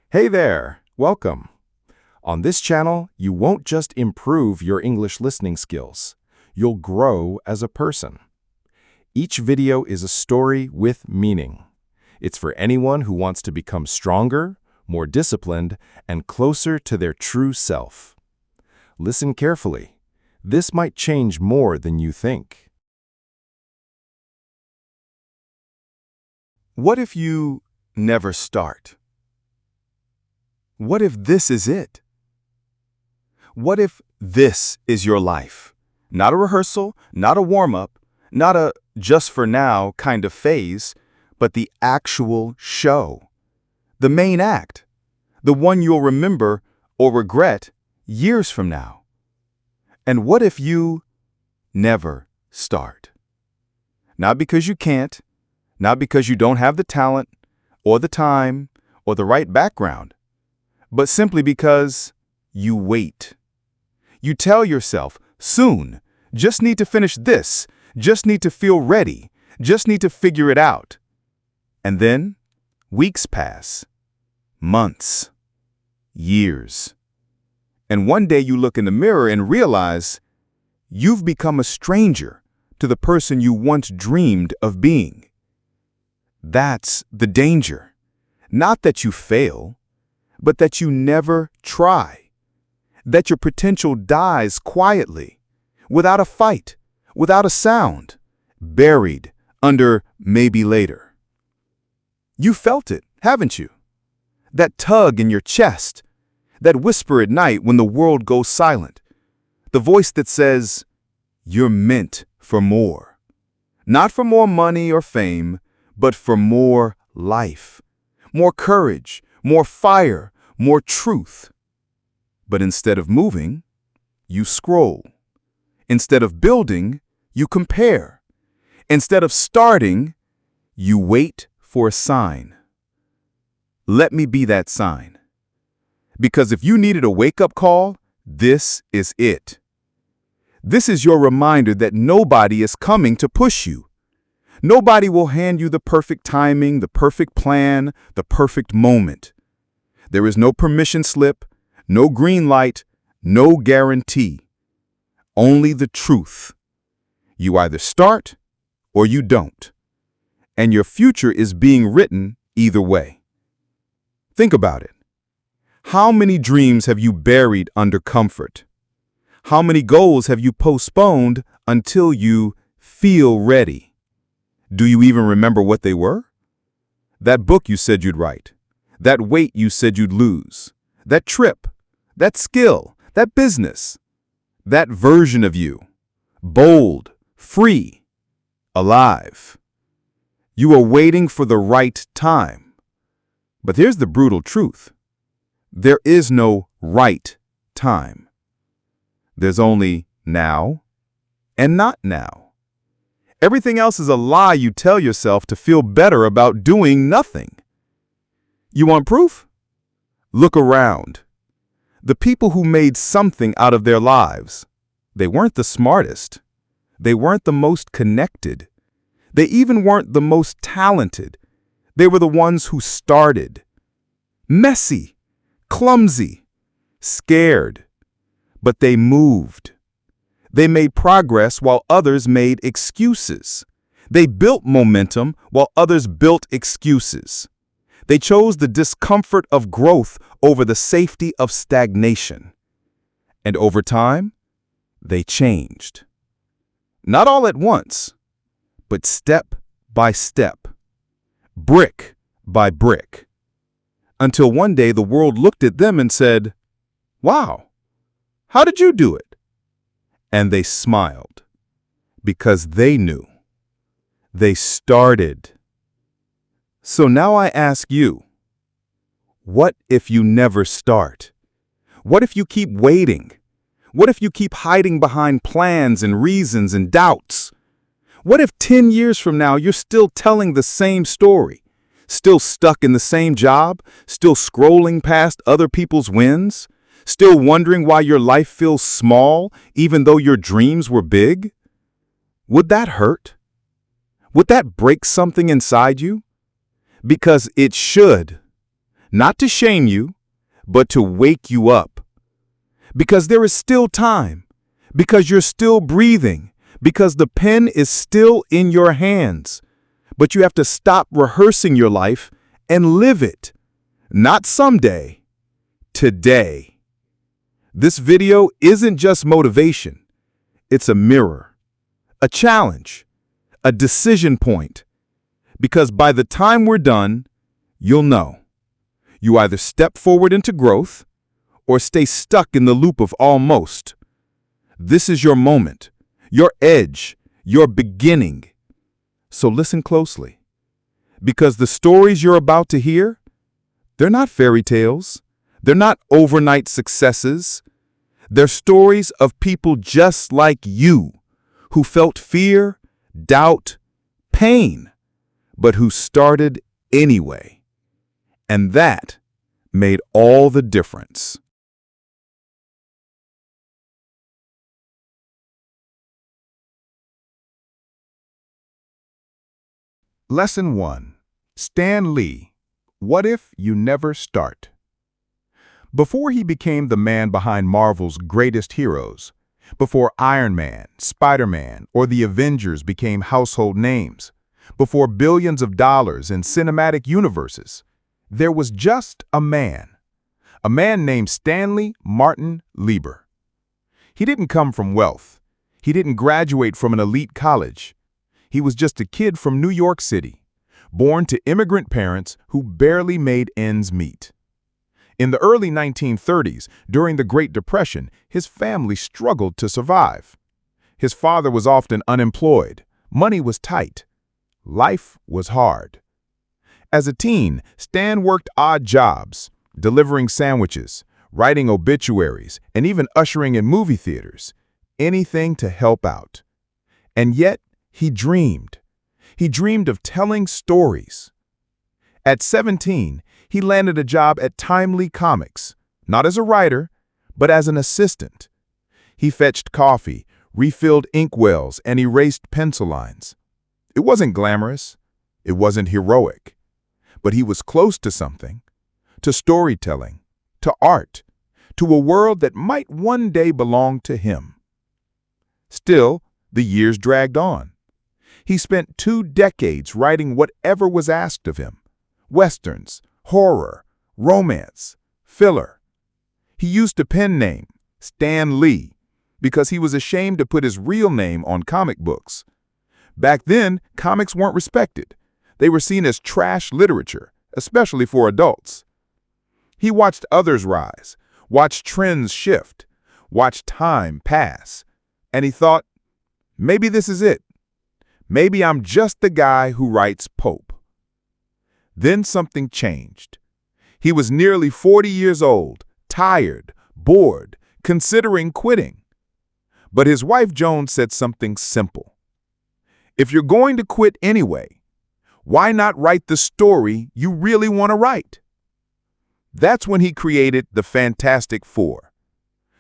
Hey there, welcome. On this channel, you won't just improve your English listening skills, you'll grow as a person. Each video is a story with meaning. It's for anyone who wants to become stronger, more disciplined, and closer to their true self. Listen carefully. This might change more than you think. What if you never start? What if this is it? What if this is your life? Not a rehearsal, not a warm-up, not a just for now kind of phase, but the actual show. The main act. The one you'll remember or regret years from now. And what if you never start? Not because you can't, not because you don't have the talent, or the time, or the right background, but simply because you wait. You tell yourself, soon, just need to finish this, just need to feel ready, just need to figure it out. And then, weeks pass, months, years. And one day you look in the mirror and realize you've become a stranger to the person you once dreamed of being. That's the danger. Not that you fail, but that you never try. That your potential dies quietly, without a fight, without a sound, buried under maybe later. You felt it, haven't you? That tug in your chest, that whisper at night when the world goes silent, the voice that says, you're meant for more. Not for more money or fame, but for more life, more courage, more fire, more truth. But instead of moving, you scroll. Instead of building, you compare. Instead of starting, you wait for a sign. Let me be that sign. Because if you needed a wake-up call, this is it. This is your reminder that nobody is coming to push you. Nobody will hand you the perfect timing, the perfect plan, the perfect moment. There is no permission slip, no green light, no guarantee. Only the truth. You either start or you don't. And your future is being written either way. Think about it. How many dreams have you buried under comfort? How many goals have you postponed until you feel ready? Do you even remember what they were? That book you said you'd write, that weight you said you'd lose, that trip, that skill, that business, that version of you, bold, free, alive. You are waiting for the right time. But here's the brutal truth. There is no right time. There's only now and not now. Everything else is a lie you tell yourself to feel better about doing nothing. You want proof? Look around. The people who made something out of their lives, they weren't the smartest. They weren't the most connected. They even weren't the most talented. They were the ones who started. Messy, clumsy, scared. But they moved. They made progress while others made excuses. They built momentum while others built excuses. They chose the discomfort of growth over the safety of stagnation. And over time, they changed. Not all at once, but step by step, brick by brick, until one day the world looked at them and said, "Wow, how did you do it?" And they smiled, because they knew. They started. So now I ask you, what if you never start? What if you keep waiting? What if you keep hiding behind plans and reasons and doubts? What if 10 years from now you're still telling the same story, still stuck in the same job, still scrolling past other people's wins? Still wondering why your life feels small, even though your dreams were big? Would that hurt? Would that break something inside you? Because it should. not to shame you, but to wake you up. Because there is still time, because you're still breathing, because the pen is still in your hands. But you have to stop rehearsing your life and live it. Not someday, today. This video isn't just motivation. It's a mirror, a challenge, a decision point. Because by the time we're done, you'll know. You either step forward into growth or stay stuck in the loop of almost. This is your moment, your edge, your beginning. So listen closely, because the stories you're about to hear, they're not fairy tales. They're not overnight successes. They're stories of people just like you, who felt fear, doubt, pain, but who started anyway. And that made all the difference. Lesson 1. Stan Lee. What if you never start? Before he became the man behind Marvel's greatest heroes, before Iron Man, Spider-Man, or the Avengers became household names, before billions of dollars in cinematic universes, there was just a man named Stanley Martin Lieber. He didn't come from wealth. He didn't graduate from an elite college. He was just a kid from New York City, born to immigrant parents who barely made ends meet. In the early 1930s, during the Great Depression, his family struggled to survive. His father was often unemployed. Money was tight. Life was hard. As a teen, Stan worked odd jobs, delivering sandwiches, writing obituaries, and even ushering in movie theaters. Anything to help out. And yet, he dreamed. He dreamed of telling stories. At 17, he landed a job at Timely Comics, not as a writer, but as an assistant. He fetched coffee, refilled inkwells, and erased pencil lines. It wasn't glamorous. It wasn't heroic. But he was close to something, to storytelling, to art, to a world that might one day belong to him. Still, the years dragged on. He spent 2 decades writing whatever was asked of him. Westerns, horror, romance, filler. He used a pen name, Stan Lee, because he was ashamed to put his real name on comic books. Back then, comics weren't respected. They were seen as trash literature, especially for adults. He watched others rise, watched trends shift, watched time pass, and he thought, maybe this is it. Maybe I'm just the guy who writes Pope. Then something changed. He was nearly 40 years old, tired, bored, considering quitting. But his wife Joan said something simple. If you're going to quit anyway, why not write the story you really want to write? That's when he created the Fantastic Four.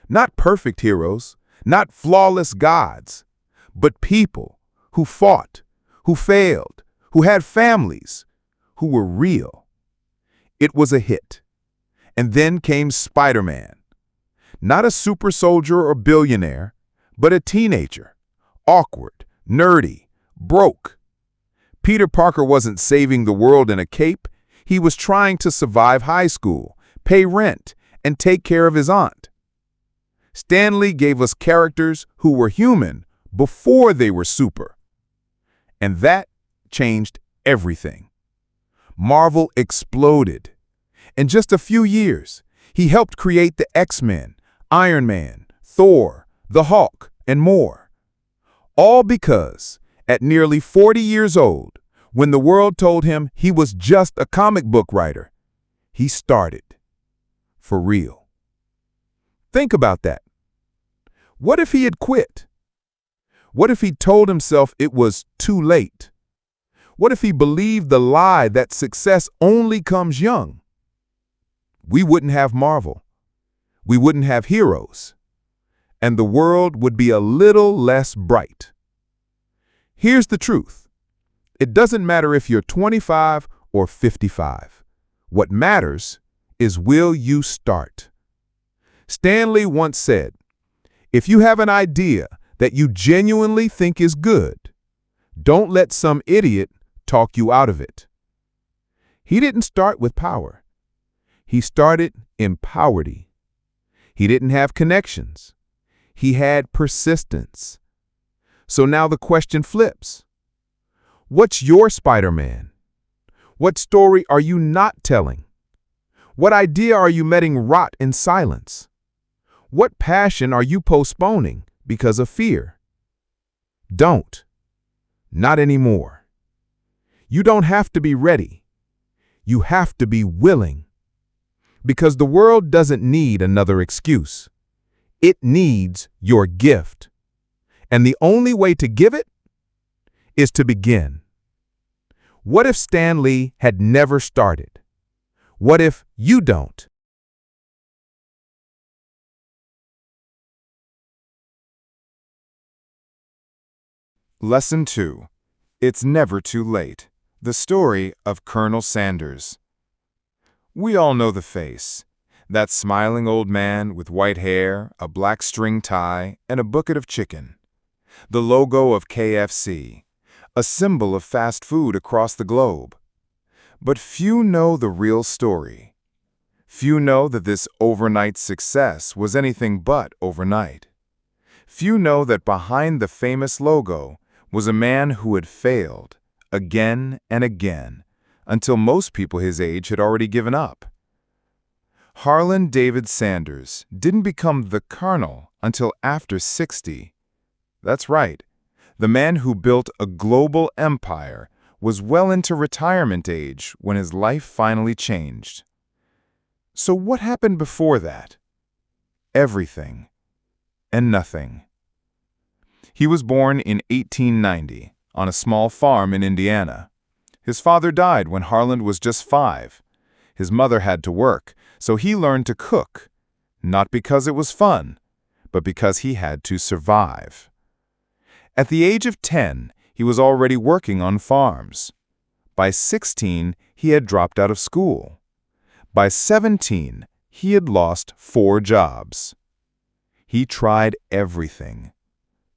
Not perfect heroes, not flawless gods, but people who fought, who failed, who had families, who were real. It was a hit. And then came Spider-Man. Not a super soldier or billionaire, but a teenager. Awkward, nerdy, broke. Peter Parker wasn't saving the world in a cape. He was trying to survive high school, pay rent, and take care of his aunt. Stan Lee gave us characters who were human before they were super. And that changed everything. Marvel exploded. In just a few years, he helped create the X-Men, Iron Man, Thor, the Hulk, and more. All because, at nearly 40 years old, when the world told him he was just a comic book writer, he started. For real. Think about that. What if he had quit? What if he told himself it was too late? What if he believed the lie that success only comes young? We wouldn't have Marvel. We wouldn't have heroes. And the world would be a little less bright. Here's the truth. It doesn't matter if you're 25 or 55. What matters is, will you start? Stanley once said, if you have an idea that you genuinely think is good, don't let some idiot talk you out of it. He didn't start with power. He started in poverty. He didn't have connections. He had persistence. So now the question flips. What's your Spider-Man? What story are you not telling? What idea are you letting rot in silence? What passion are you postponing because of fear? Don't. Not anymore. You don't have to be ready. You have to be willing. Because the world doesn't need another excuse. It needs your gift. And the only way to give it is to begin. What if Stan Lee had never started? What if you don't? Lesson 2. It's never too late. The story of Colonel Sanders. We all know the face. That smiling old man with white hair, a black string tie, and a bucket of chicken. The logo of KFC, a symbol of fast food across the globe. But few know the real story. Few know that this overnight success was anything but overnight. Few know that behind the famous logo was a man who had failed, again and again, until most people his age had already given up. Harlan David Sanders didn't become the Colonel until after 60. That's right. The man who built a global empire was well into retirement age when his life finally changed. So what happened before that? Everything and nothing. He was born in 1890 on a small farm in Indiana. His father died when Harlan was just 5. His mother had to work, so he learned to cook, not because it was fun, but because he had to survive. At the age of 10, he was already working on farms. By 16, he had dropped out of school. By 17, he had lost 4 jobs. He tried everything.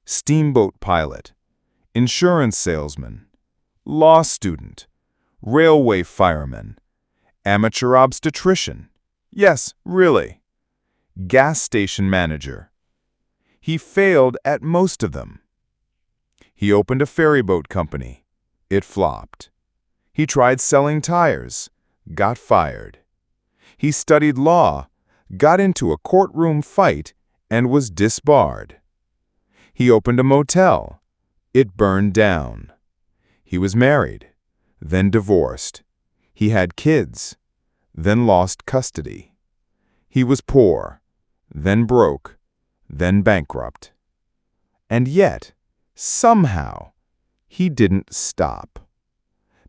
Steamboat pilot, insurance salesman, law student, railway fireman, amateur obstetrician. Yes, really. Gas station manager. He failed at most of them. He opened a ferryboat company. It flopped. He tried selling tires. Got fired. He studied law, got into a courtroom fight, and was disbarred. He opened a motel. It burned down. He was married, then divorced. He had kids, then lost custody. He was poor, then broke, then bankrupt. And yet, somehow, he didn't stop.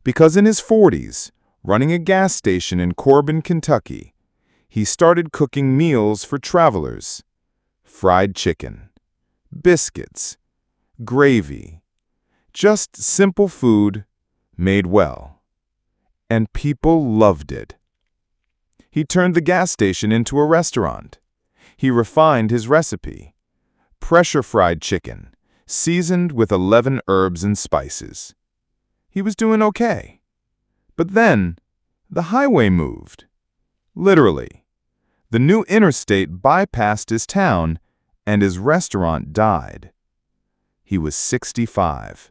Because in his 40s, running a gas station in Corbin, Kentucky, he started cooking meals for travelers. Fried chicken, biscuits, gravy, just simple food made well. And people loved it. He turned the gas station into a restaurant. He refined his recipe. Pressure-fried chicken, seasoned with 11 herbs and spices. He was doing okay. But then, the highway moved. Literally. The new interstate bypassed his town, and his restaurant died. He was 65,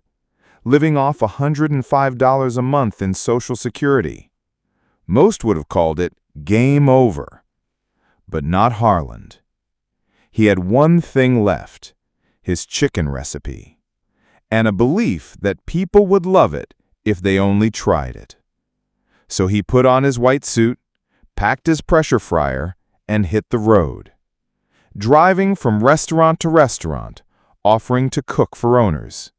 living off $105 a month in Social Security. Most would have called it game over. But not Harlan. He had one thing left, his chicken recipe, and a belief that people would love it if they only tried it. So he put on his white suit, packed his pressure fryer, and hit the road. Driving from restaurant to restaurant, offering to cook for owners.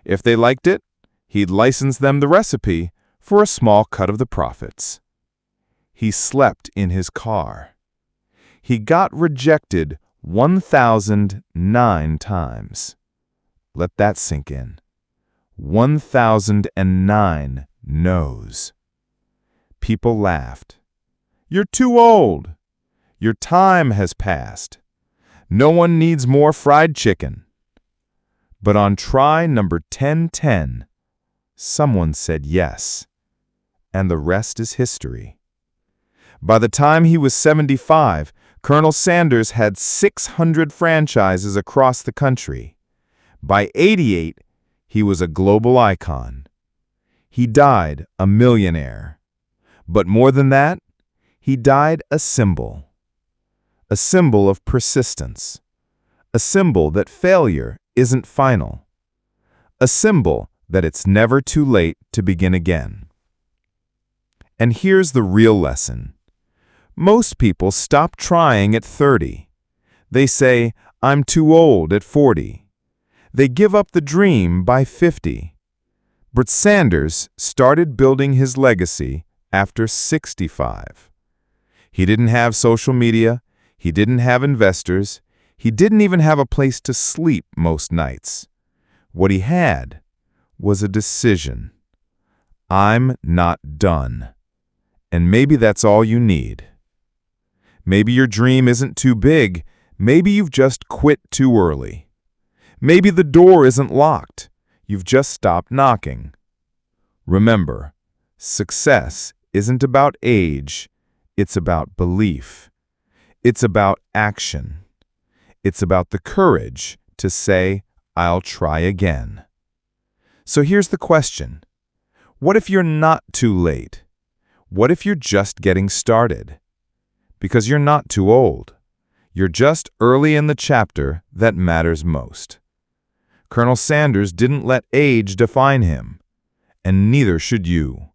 If they liked it, he'd license them the recipe for a small cut of the profits. He slept in his car. He got rejected 1,009 times. Let that sink in. 1,009 no's. People laughed. You're too old. Your time has passed. No one needs more fried chicken. But on try number 1010, someone said yes, and the rest is history. By the time he was 75, Colonel Sanders had 600 franchises across the country. By 88, he was a global icon. He died a millionaire. But more than that, he died a symbol of persistence, a symbol that failure isn't final, a symbol that it's never too late to begin again. And here's the real lesson. Most people stop trying at 30. They say, I'm too old at 40. They give up the dream by 50. But Sanders started building his legacy after 65. He didn't have social media. He didn't have investors. He didn't even have a place to sleep most nights. What he had was a decision. I'm not done. And maybe that's all you need. Maybe your dream isn't too big. Maybe you've just quit too early. Maybe the door isn't locked. You've just stopped knocking. Remember, success isn't about age. It's about belief. It's about action. It's about the courage to say, I'll try again. So here's the question. What if you're not too late? What if you're just getting started? Because you're not too old. You're just early in the chapter that matters most. Colonel Sanders didn't let age define him, and neither should you.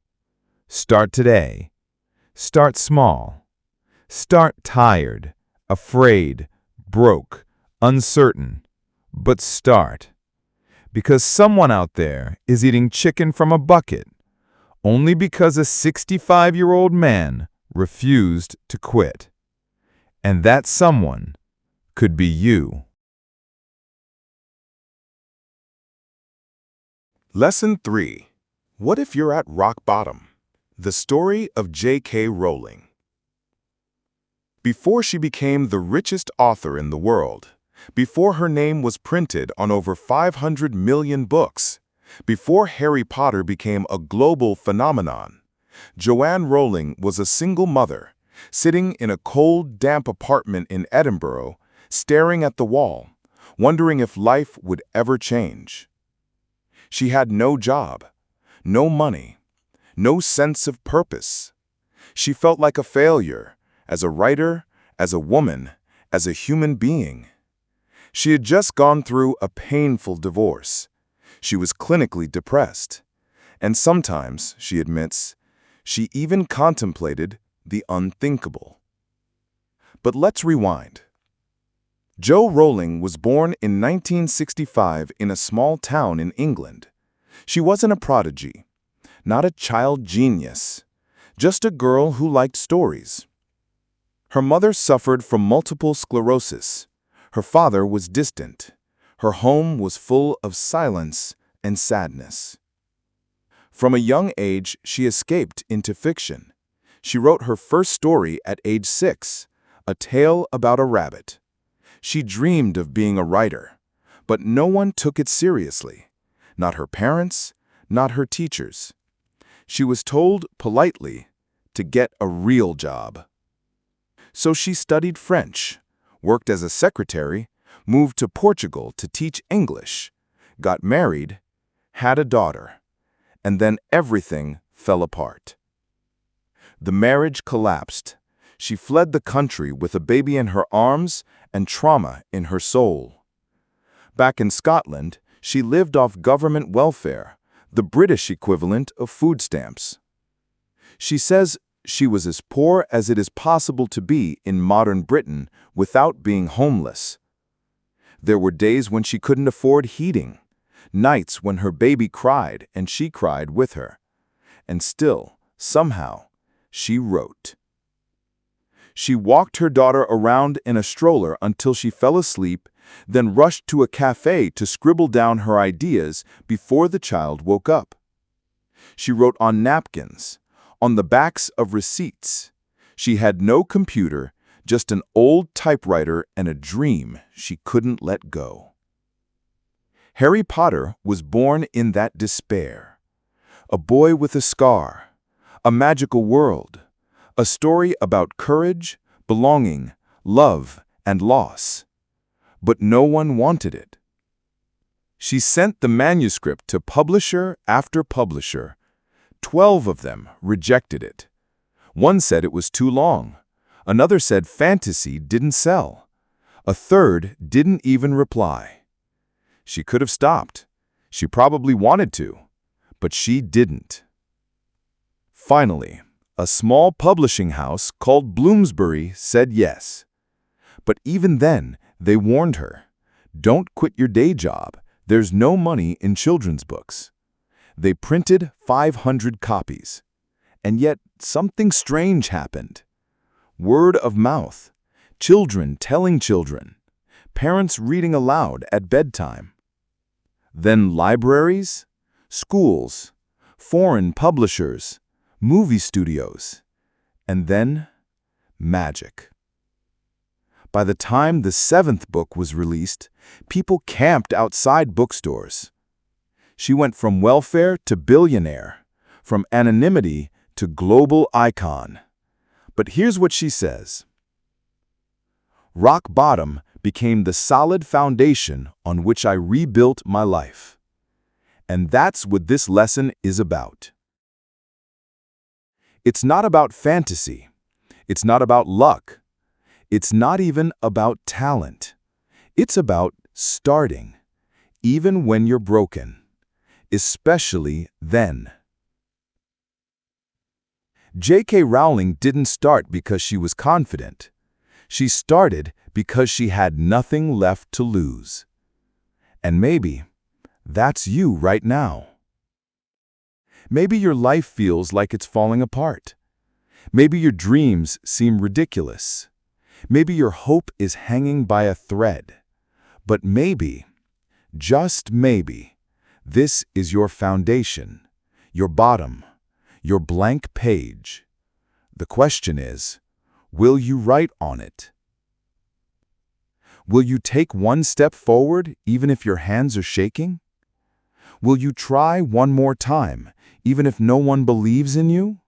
Start today. Start small. Start tired, afraid, broke, uncertain, but start. Because someone out there is eating chicken from a bucket only because a 65-year-old man refused to quit. And that someone could be you. Lesson 3. What if you're at rock bottom? The story of J.K. Rowling. Before she became the richest author in the world, before her name was printed on over 500 million books, before Harry Potter became a global phenomenon, Joanne Rowling was a single mother, sitting in a cold, damp apartment in Edinburgh, staring at the wall, wondering if life would ever change. She had no job, no money, no sense of purpose. She felt like a failure, as a writer, as a woman, as a human being. She had just gone through a painful divorce. She was clinically depressed. And sometimes, she admits, she even contemplated the unthinkable. But let's rewind. Jo Rowling was born in 1965 in a small town in England. She wasn't a prodigy, not a child genius, just a girl who liked stories. Her mother suffered from multiple sclerosis. Her father was distant. Her home was full of silence and sadness. From a young age, she escaped into fiction. She wrote her first story at age 6, A Tale About a Rabbit. She dreamed of being a writer, but no one took it seriously. Not her parents, not her teachers. She was told politely to get a real job. So she studied French, worked as a secretary, moved to Portugal to teach English, got married, had a daughter, and then everything fell apart. The marriage collapsed. She fled the country with a baby in her arms and trauma in her soul. Back in Scotland, she lived off government welfare, the British equivalent of food stamps. She says she was as poor as it is possible to be in modern Britain without being homeless. There were days when she couldn't afford heating, nights when her baby cried and she cried with her. And still, somehow, she wrote. She walked her daughter around in a stroller until she fell asleep, then rushed to a cafe to scribble down her ideas before the child woke up. She wrote on napkins, on the backs of receipts. She had no computer, just an old typewriter and a dream she couldn't let go. Harry Potter was born in that despair. A boy with a scar, a magical world, a story about courage, belonging, love, and loss. But no one wanted it. She sent the manuscript to publisher after publisher. 12 of them rejected it. One said it was too long. Another said fantasy didn't sell. A third didn't even reply. She could have stopped. She probably wanted to, but she didn't. Finally, a small publishing house called Bloomsbury said yes. But even then, they warned her, "Don't quit your day job. There's no money in children's books." They printed 500 copies. And yet, something strange happened. Word of mouth, children telling children, parents reading aloud at bedtime. Then libraries, schools, foreign publishers, movie studios, and then magic. By the time the 7th book was released, people camped outside bookstores. She went from welfare to billionaire, from anonymity to global icon. But here's what she says. Rock bottom became the solid foundation on which I rebuilt my life. And that's what this lesson is about. It's not about fantasy. It's not about luck. It's not even about talent. It's about starting, even when you're broken, especially then. J.K. Rowling didn't start because she was confident. She started because she had nothing left to lose. And maybe that's you right now. Maybe your life feels like it's falling apart. Maybe your dreams seem ridiculous. Maybe your hope is hanging by a thread. But maybe, just maybe, this is your foundation, your bottom, your blank page. The question is, will you write on it? Will you take one step forward even if your hands are shaking? Will you try one more time even if no one believes in you?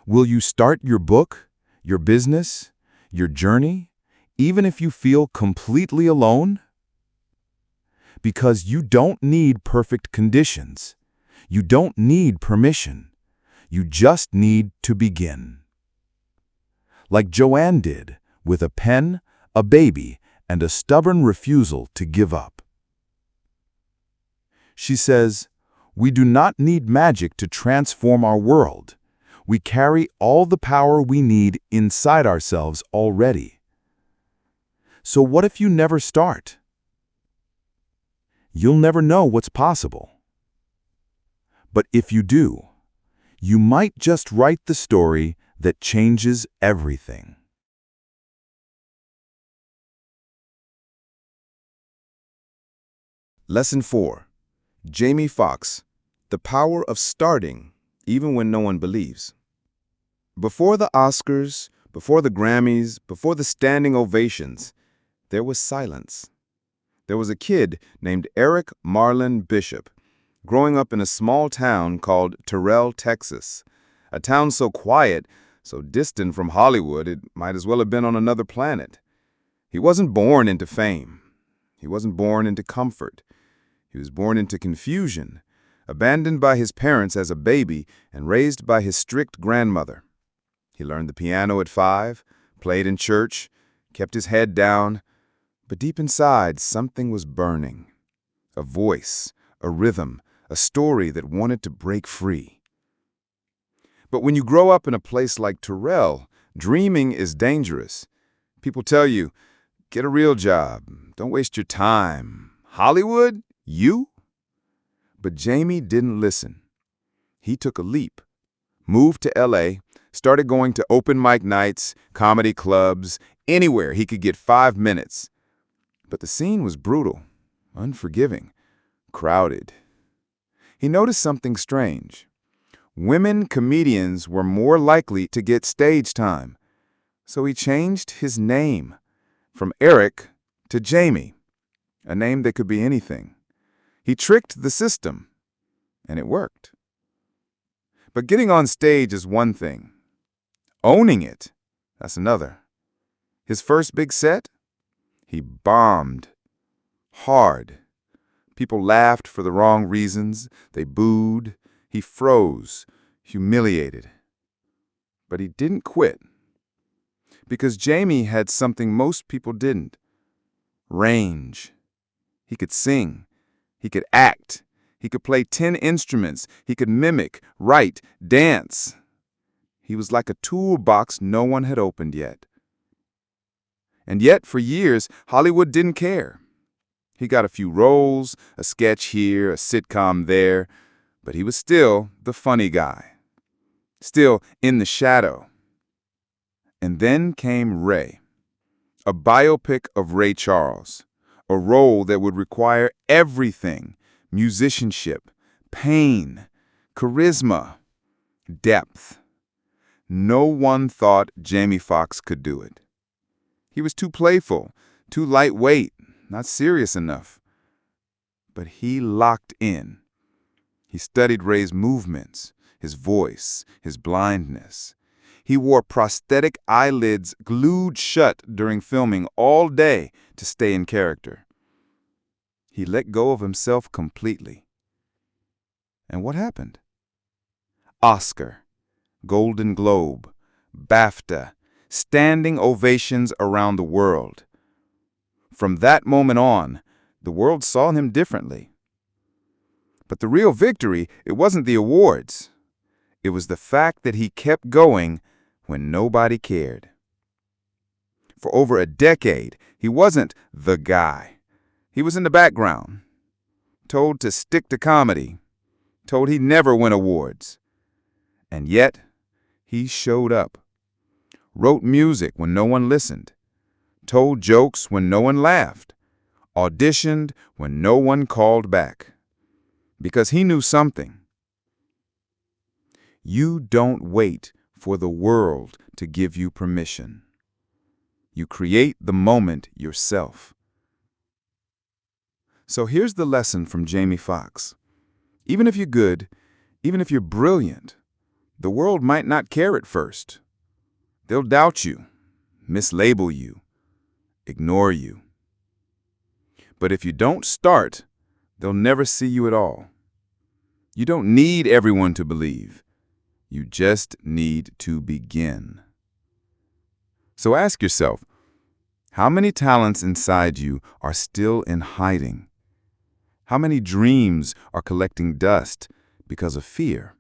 Will you start your book, your business, your journey, even if you feel completely alone? Because you don't need perfect conditions. You don't need permission. You just need to begin. Like Joanne did, with a pen, a baby, and a stubborn refusal to give up. She says, "We do not need magic to transform our world. We carry all the power we need inside ourselves already." So what if you never start? You'll never know what's possible. But if you do, you might just write the story that changes everything. Lesson 4. Jamie Foxx, The Power of Starting, Even When No One Believes. Before the Oscars, before the Grammys, before the standing ovations, there was silence. There was a kid named Eric Marlin Bishop, growing up in a small town called Terrell, Texas, a town so quiet, so distant from Hollywood, it might as well have been on another planet. He wasn't born into fame. He wasn't born into comfort. He was born into confusion, abandoned by his parents as a baby and raised by his strict grandmother. He learned the piano at 5, played in church, kept his head down, but deep inside something was burning. A voice, a rhythm, a story that wanted to break free. But when you grow up in a place like Terrell, dreaming is dangerous. People tell you, get a real job, don't waste your time. Hollywood? You? But Jamie didn't listen. He took a leap, moved to LA, started going to open mic nights, comedy clubs, anywhere he could get 5 minutes. But the scene was brutal, unforgiving, crowded. He noticed something strange. Women comedians were more likely to get stage time, so he changed his name from Eric to Jamie, a name that could be anything. He tricked the system, and it worked. But getting on stage is one thing. Owning it, that's another. His first big set, he bombed hard. People laughed for the wrong reasons. They booed. He froze, humiliated. But he didn't quit. Because Jamie had something most people didn't. Range. He could sing. He could act. He could play 10 instruments. He could mimic, write, dance. He was like a toolbox no one had opened yet. And yet, for years, Hollywood didn't care. He got a few roles, a sketch here, a sitcom there, but he was still the funny guy, still in the shadow. And then came Ray, a biopic of Ray Charles, a role that would require everything: musicianship, pain, charisma, depth. No one thought Jamie Foxx could do it. He was too playful, too lightweight, not serious enough. But he locked in. He studied Ray's movements, his voice, his blindness. He wore prosthetic eyelids glued shut during filming all day to stay in character. He let go of himself completely. And what happened? Oscar, Golden Globe, BAFTA, standing ovations around the world. From that moment on, the world saw him differently. But the real victory, it wasn't the awards. It was the fact that he kept going when nobody cared. For over a decade, he wasn't the guy. He was in the background, told to stick to comedy, told he'd never win awards. And yet, he showed up, wrote music when no one listened, told jokes when no one laughed, auditioned when no one called back. Because he knew something. You don't wait for the world to give you permission. You create the moment yourself. So here's the lesson from Jamie Foxx. Even if you're good, even if you're brilliant, the world might not care at first. They'll doubt you, mislabel you, ignore you. But if you don't start, they'll never see you at all. You don't need everyone to believe. You just need to begin. So ask yourself, how many talents inside you are still in hiding? How many dreams are collecting dust because of fear?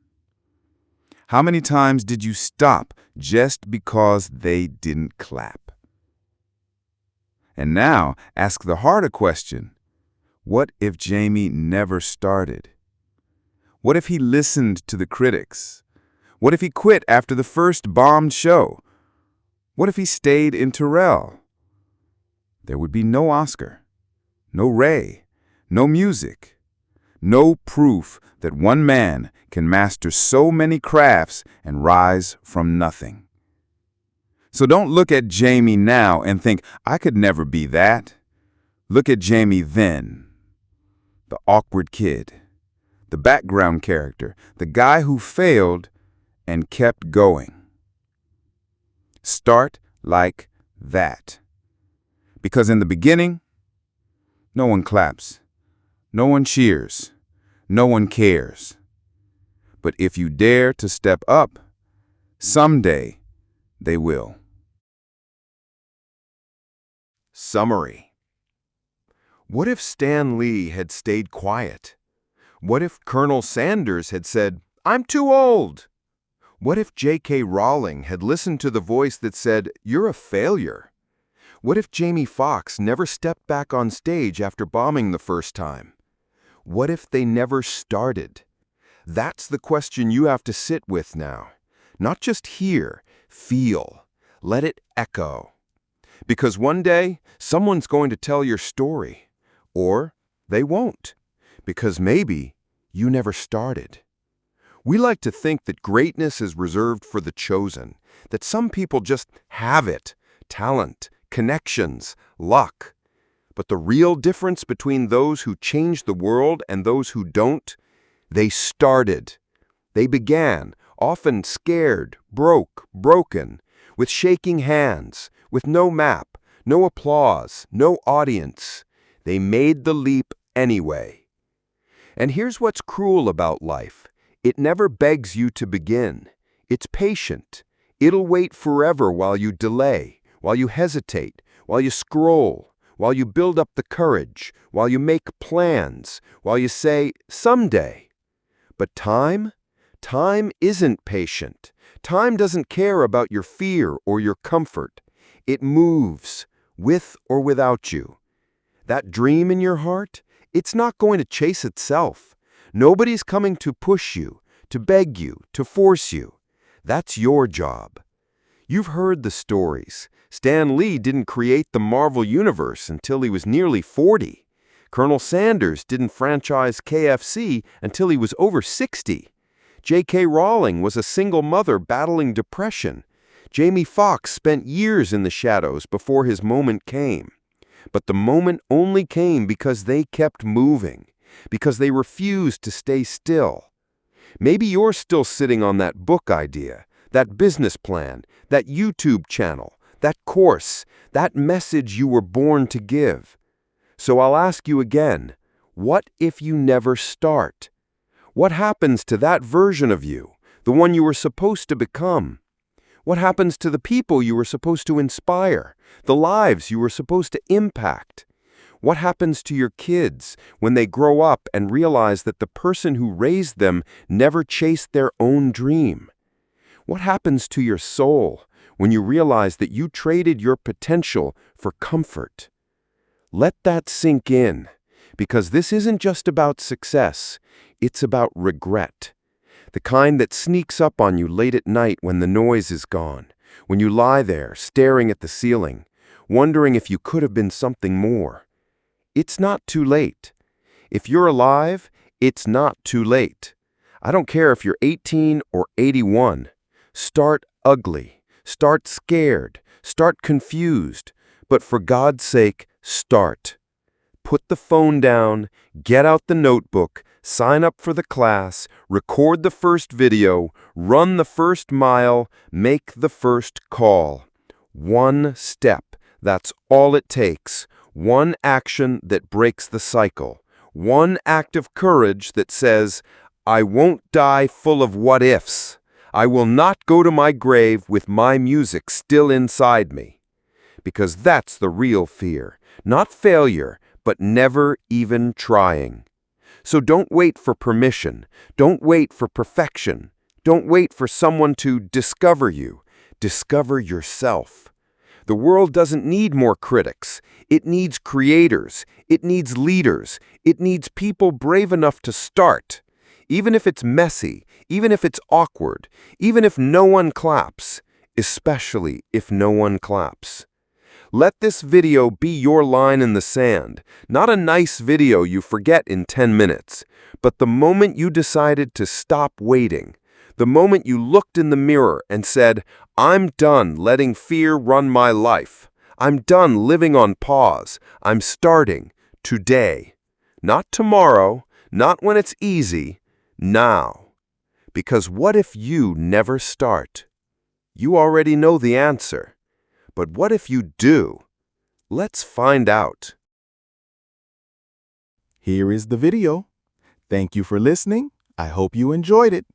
How many times did you stop just because they didn't clap? And now, ask the harder question. What if Jamie never started? What if he listened to the critics? What if he quit after the first bombed show? What if he stayed in Terrell? There would be no Oscar, no Ray, no music, no proof that one man can master so many crafts and rise from nothing. So don't look at Jamie now and think, I could never be that. Look at Jamie then, the awkward kid, the background character, the guy who failed and kept going. Start like that. Because in the beginning, no one claps, no one cheers, no one cares. But if you dare to step up, someday they will. Summary. What if Stan Lee had stayed quiet? What if Colonel Sanders had said, "I'm too old"? What if J.K. Rowling had listened to the voice that said, "You're a failure"? What if Jamie Foxx never stepped back on stage after bombing the first time? What if they never started? That's the question you have to sit with now. Not just hear, feel. Let it echo. Because one day, someone's going to tell your story. Or they won't. Because maybe you never started. We like to think that greatness is reserved for the chosen, that some people just have it, talent, connections, luck. But the real difference between those who change the world and those who don't, they started. They began, often scared, broken, with shaking hands, with no map, no applause, no audience. They made the leap anyway. And here's what's cruel about life. It never begs you to begin. It's patient. It'll wait forever while you delay, while you hesitate, while you scroll, while you build up the courage, while you make plans, while you say, someday. But time isn't patient. Time doesn't care about your fear or your comfort. It moves, with or without you. That dream in your heart, it's not going to chase itself. Nobody's coming to push you, to beg you, to force you. That's your job. You've heard the stories. Stan Lee didn't create the Marvel Universe until he was nearly 40. Colonel Sanders didn't franchise KFC until he was over 60. J.K. Rowling was a single mother battling depression. Jamie Foxx spent years in the shadows before his moment came. But the moment only came because they kept moving, because they refused to stay still. Maybe you're still sitting on that book idea, that business plan, that YouTube channel, that course, that message you were born to give. So I'll ask you again, what if you never start? What happens to that version of you, the one you were supposed to become? What happens to the people you were supposed to inspire, the lives you were supposed to impact? What happens to your kids when they grow up and realize that the person who raised them never chased their own dream? What happens to your soul when you realize that you traded your potential for comfort? Let that sink in, because this isn't just about success, it's about regret. The kind that sneaks up on you late at night when the noise is gone, when you lie there staring at the ceiling, wondering if you could have been something more. It's not too late. If you're alive, it's not too late. I don't care if you're 18 or 81. Start ugly, start scared, start confused, but for God's sake, start. Put the phone down, get out the notebook, sign up for the class, record the first video, run the first mile, make the first call. One step, that's all it takes. One action that breaks the cycle. One act of courage that says, I won't die full of what-ifs. I will not go to my grave with my music still inside me. Because that's the real fear. Not failure, but never even trying. So don't wait for permission. Don't wait for perfection. Don't wait for someone to discover you. Discover yourself. The world doesn't need more critics. It needs creators. It needs leaders. It needs people brave enough to start. Even if it's messy, even if it's awkward, even if no one claps, especially if no one claps. Let this video be your line in the sand, not a nice video you forget in 10 minutes, but the moment you decided to stop waiting, the moment you looked in the mirror and said, I'm done letting fear run my life. I'm done living on pause. I'm starting today. Not tomorrow, not when it's easy, now. Because what if you never start? You already know the answer. But what if you do? Let's find out. Here is the video. Thank you for listening. I hope you enjoyed it.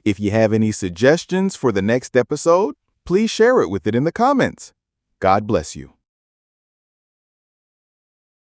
If you have any suggestions for the next episode, please share it with it in the comments. God bless you.